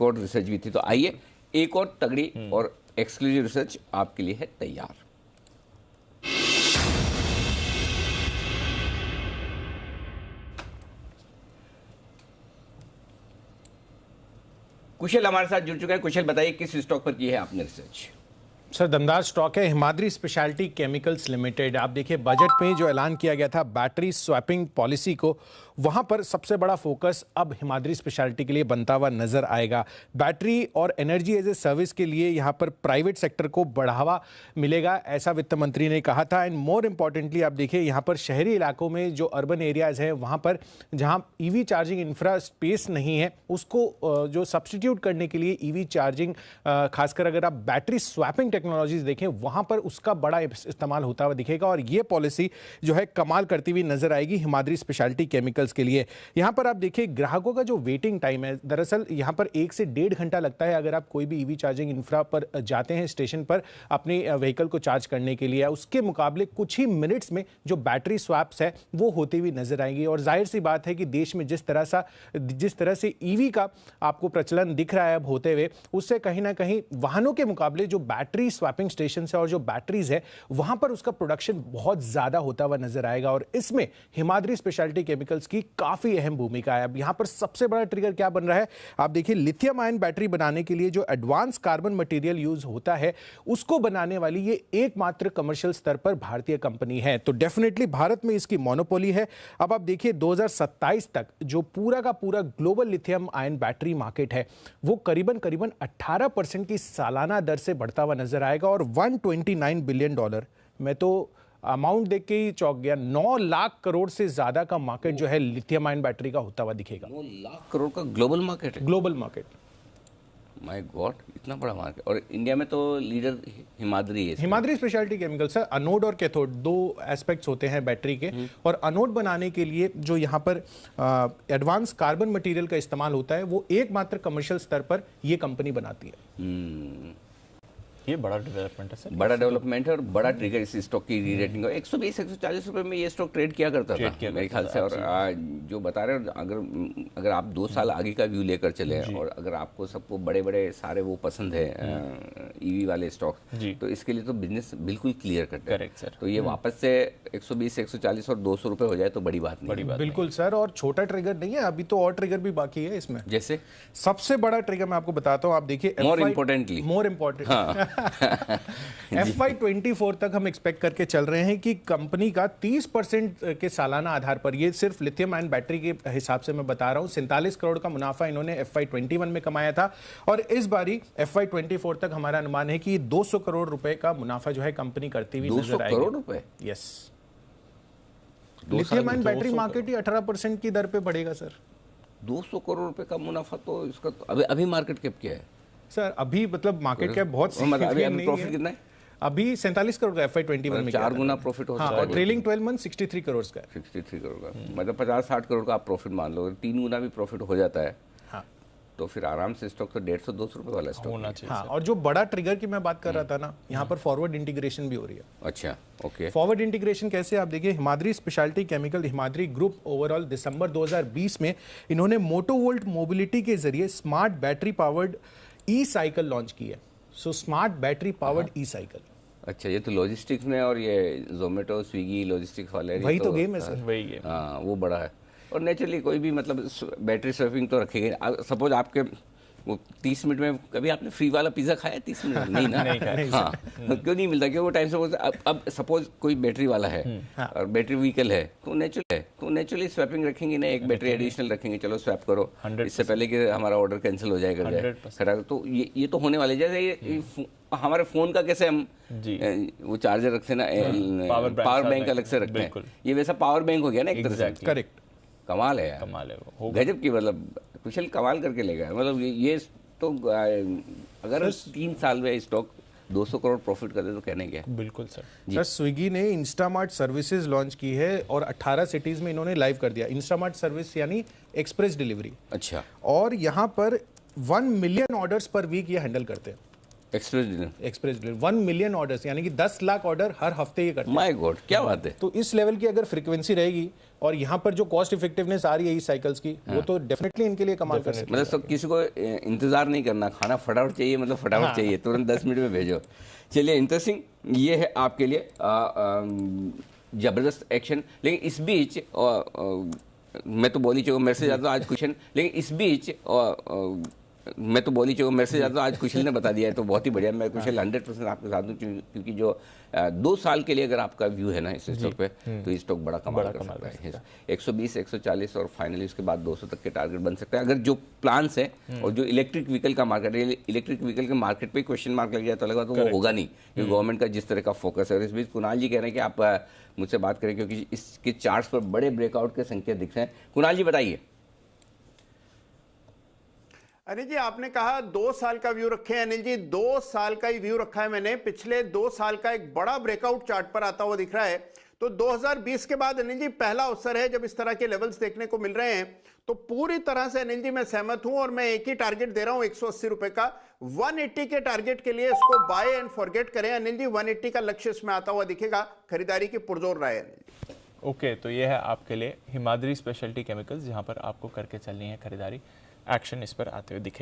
एक और रिसर्च भी थी। तो आइए एक और तगड़ी और एक्सक्लूसिव रिसर्च आपके लिए है तैयार। कुशल हमारे साथ जुड़ चुका है। कुशल बताइए किस स्टॉक पर की है आपने रिसर्च? सर दमदार स्टॉक है हिमाद्री स्पेशलिटी केमिकल्स लिमिटेड। आप देखिए बजट में जो ऐलान किया गया था बैटरी स्वैपिंग पॉलिसी को, वहां पर सबसे बड़ा फोकस अब हिमाद्री स्पेशलिटी के लिए बनता हुआ नजर आएगा। बैटरी और एनर्जी एज ए सर्विस के लिए यहां पर प्राइवेट सेक्टर को बढ़ावा मिलेगा, ऐसा वित्त मंत्री ने कहा था। एंड मोर इंपॉर्टेंटली आप देखिए यहां पर शहरी इलाकों में जो अर्बन एरियाज हैं वहां पर जहां ईवी चार्जिंग इंफ्रा स्पेस नहीं है, उसको जो सब्सटीट्यूट करने के लिए ईवी चार्जिंग, खासकर अगर आप बैटरी स्वैपिंग टेक्नोलॉजीज देखें वहां पर उसका बड़ा इस्तेमाल होता हुआ दिखेगा। और ये पॉलिसी जो है कमाल करती हुई नजर आएगी हिमाद्री स्पेशलिटी केमिकल्स के लिए। यहां पर आप देखिए ग्राहकों का जो वेटिंग टाइम है, दरअसल यहां पर 1 से 1.5 घंटा लगता है अगर आप कोई भी ईवी चार्जिंग इंफ्रा पर जाते हैं स्टेशन पर अपनी व्हीकल को चार्ज करने के लिए। उसके मुकाबले कुछ ही मिनट्स में जो बैटरी स्वैप्स है वो होती हुई नजर आएंगी। और जाहिर सी बात है कि देश में जिस तरह से ईवी का आपको प्रचलन दिख रहा है अब होते हुए, उससे कहीं ना कहीं वाहनों के मुकाबले जो बैटरी स्वैपिंग स्टेशन है और जो बैटरीज है वहां पर उसका प्रोडक्शन बहुत ज्यादा होता हुआ नजर आएगा। और इसमें हिमाद्री स्पेशलिटी केमिकल्स की काफी अहम भूमिका है। अब यहां पर सबसे बड़ा ट्रिगर क्या बन रहा है, आप देखिए लिथियम आयन बैटरी बनाने के लिए जो एडवांस कार्बन मटेरियल यूज होता है उसको बनाने वाली ये एकमात्र कमर्शियल स्तर पर भारतीय कंपनी है। तो डेफिनेटली भारत में इसकी मोनोपोली है। अब आप देखिए 2027 तक जो पूरा का पूरा global lithium ion battery market है वो करीबन 18% की सालाना दर से बढ़ता हुआ नजर आएगा। और $129 बिलियन, मैं तो अमाउंट देख के ही चौंक गया, 9 लाख करोड़ से ज्यादा का मार्केट जो है लिथियम आयन बैटरी का होता हुआ दिखेगा। 9 लाख करोड़ का ग्लोबल मार्केट है। ग्लोबल मार्केट, माय गॉड, इतना बड़ा मार्केट। और इंडिया में तो लीडर हिमाद्री है। हिमाद्री स्पेशलिटी केमिकल्स है। अनोड और कैथोड दो एस्पेक्ट्स होते हैं बैटरी के, और अनोड बनाने के लिए जो यहाँ पर एडवांस कार्बन मटेरियल का इस्तेमाल होता है वो एकमात्र कमर्शियल स्तर पर ये कंपनी बनाती है। ये बड़ा डेवलपमेंट है सर, बड़ा डेवलपमेंट है और बड़ा ट्रिगर इस स्टॉक की री-रेटिंग। 120-140 रुपए में ये स्टॉक ट्रेड किया करता था मेरे ख्याल से। और जो बता रहे हो, अगर आप 2 साल आगे का व्यू लेकर चले और अगर आपको सबको बड़े बड़े सारे वो पसंद है ईवी वाले स्टॉक, तो इसके लिए तो बिजनेस बिल्कुल क्लियर कट है। Correct sir. तो ये वापस से 120-140 और 200 रुपए हो जाए तो बड़ी बात नहीं। बिल्कुल सर, और छोटा ट्रिगर नहीं है, अभी तो और ट्रिगर भी बाकी है इसमें। जैसे सबसे बड़ा ट्रिगर मैं आपको बताता हूं, आप देखिए मोर इम्पोर्टेंट FY24 तक हम एक्सपेक्ट करके चल रहे हैं कि कंपनी का 30% के सालाना आधार पर, ये सिर्फ लिथियम आयन बैटरी के हिसाब से मैं बता रहा हूं, 47 करोड़ का मुनाफा इन्होंने FY21 में कमाया था। और इस बारी FY24 तक हमारा अनुमान है कि 200 करोड़ रुपए का मुनाफा जो है कंपनी करती हुई नजर आएगी। 200 करोड़ रुपए? Yes. Lithium ion battery market ही 18% की दर पे बढ़ेगा सर। 200 करोड़ रुपए का मुनाफा, तो इसका तो अभी मार्केट कैप क्या है सर? अभी मतलब मार्केट कैप बहुत अभी प्रॉफिट कितना है? अभी 47 करोड़ का FY21 में 4 गुना प्रॉफिट हो चुका है। ट्रेलिंग 12 मंथ 63 करोड़ का है। 63 करोड़ का मतलब 50-60 करोड़ का आप प्रॉफिट मान लो। 3 गुना भी प्रॉफिट हो जाता है तो फिर आराम से स्टॉक तो 150-200 रुपए वाला स्टॉक होना चाहिए। हाँ, और जो बड़ा ट्रिगर की मैं बात कर रहा था ना, यहाँ पर फॉरवर्ड इंटीग्रेशन भी हो रही है। अच्छा, ओके। फॉरवर्ड इंटीग्रेशन कैसे? आप देखिए Himadri speciality chemical, Himadri group overall दिसंबर 2020 में इन्होंने मोटोवोल्ट मोबिलिटी के जरिए smart battery powered e cycle launch की है। So smart battery powered e cycle. अच्छा, ये तो लॉजिस्टिक्स में, और ये जोमेटो स्विगी लॉजिस्टिक्स वाले वही तो गेम है सर, वही है। हाँ, वो बड़ा है। और नेचुरली कोई भी मतलब बैटरी स्वैपिंग तो रखेगा। सपोज आपके वो 30 मिनट में, कभी आपने फ्री वाला पिज्जा खाया 30 मिनट में? नहीं ना। हाँ, क्यों नहीं मिलता? क्यों वो टाइम से अब सपोज कोई बैटरी वाला है और बैटरी व्हीकल है तो नेचुरली स्वैपिंग रखेंगे ना, एक बैटरी एडिशनल रखेंगे, चलो स्वैप करो, इससे पहले कि हमारा ऑर्डर कैंसिल हो जाएगा। तो ये तो होने वाले, जैसे ये हमारे फोन का कैसे हम वो चार्जर रखते ना, पावर बैंक अलग से रखते हैं, ये वैसा पावर बैंक हो गया ना एक तरह से। करेक्ट। कमाल है यार, कमाल है वो, गजब की, मतलब कुशल कमाल करके ले गया। मतलब ये तो अगर 3 साल में स्टॉक 200 करोड़ प्रॉफिट कर दे तो कहने क्या। बिल्कुल सर। सर स्विगी ने इंस्टामार्ट सर्विसेज लॉन्च की है और 18 सिटीज में इन्होंने लाइव कर दिया। इंस्टामार्ट सर्विस यानी एक्सप्रेस डिलीवरी। अच्छा। और यहाँ पर 1 मिलियन ऑर्डर्स पर वीक ये हैंडल करते हैं। Express dealer, express dealer 1 million orders, यानी कि 10 लाख ऑर्डर हर हफ्ते ये करते हैं। माय गॉड, क्या बात है। तो इस लेवल की अगर फ्रीक्वेंसी रहेगी और यहाँ पर जो कॉस्ट इफेक्टिवनेस आ रही है इस साइकिल्स की, वो तो डेफिनेटली इनके लिए कमाल कर सकते हैं। मतलब सब किसी को इंतजार नहीं करना, खाना फटाफट चाहिए, मतलब फटाफट चाहिए, तुरंत 10 मिनट में भेजो। चलिए, इंटरेस्टिंग ये है आपके लिए जबरदस्त एक्शन। लेकिन इस बीच मैं तो बोली चुका, मेरे से ज़्यादा आज क्वेश्चन, लेकिन इस बीच मैं तो बोली चुका, मेरे से ज़्यादा आज कुशल ने बता दिया है, तो बहुत ही बढ़िया। मैं कुशल 100% आपके साथ हूँ, क्योंकि जो 2 साल के लिए अगर आपका व्यू है ना इस स्टॉक पे, तो इस स्टॉक बड़ा कमाल कर सकता है। 120, 140 और फाइनली उसके बाद 200 तक के टारगेट बन सकते हैं, अगर जो प्लान्स है और जो इलेक्ट्रिक व्हीकल का मार्केट है, इलेक्ट्रिक व्हीकल के मार्केट पे क्वेश्चन मार्क लग जाए तो लगा तो वो होगा नहीं, क्योंकि गवर्नमेंट का जिस तरह का फोकस है। और इस बीच कुणाल जी कह रहे हैं कि आप मुझसे बात करें, क्योंकि इसके चार्ट्स पर बड़े ब्रेकआउट के संकेत दिख रहे हैं। कुणाल जी बताइए। अनिल जी, आपने कहा 2 साल का व्यू रखे हैं। अनिल जी, 2 साल का ही व्यू रखा है मैंने। पिछले 2 साल का एक बड़ा ब्रेकआउट चार्ट पर आता हुआ दिख रहा है। तो 2020 के बाद अनिल जी पहला अवसर है जब इस तरह के लेवल्स देखने को मिल रहे हैं। तो पूरी तरह से अनिल जी मैं सहमत हूं, और मैं एक ही टारगेट दे रहा हूं 180 रुपए का। 180 के टारगेट के लिए इसको बाय एंड फॉरगेट करें अनिल जी। 180 का लक्ष्य इसमें आता हुआ दिखेगा। खरीदारी की पुरजोर राय अनिल जी। ओके, तो ये है आपके लिए हिमाद्री स्पेशलिटी केमिकल्स, जहां पर आपको करके चलनी है खरीदारी। एक्शन इस पर आते हुए दिखेगा।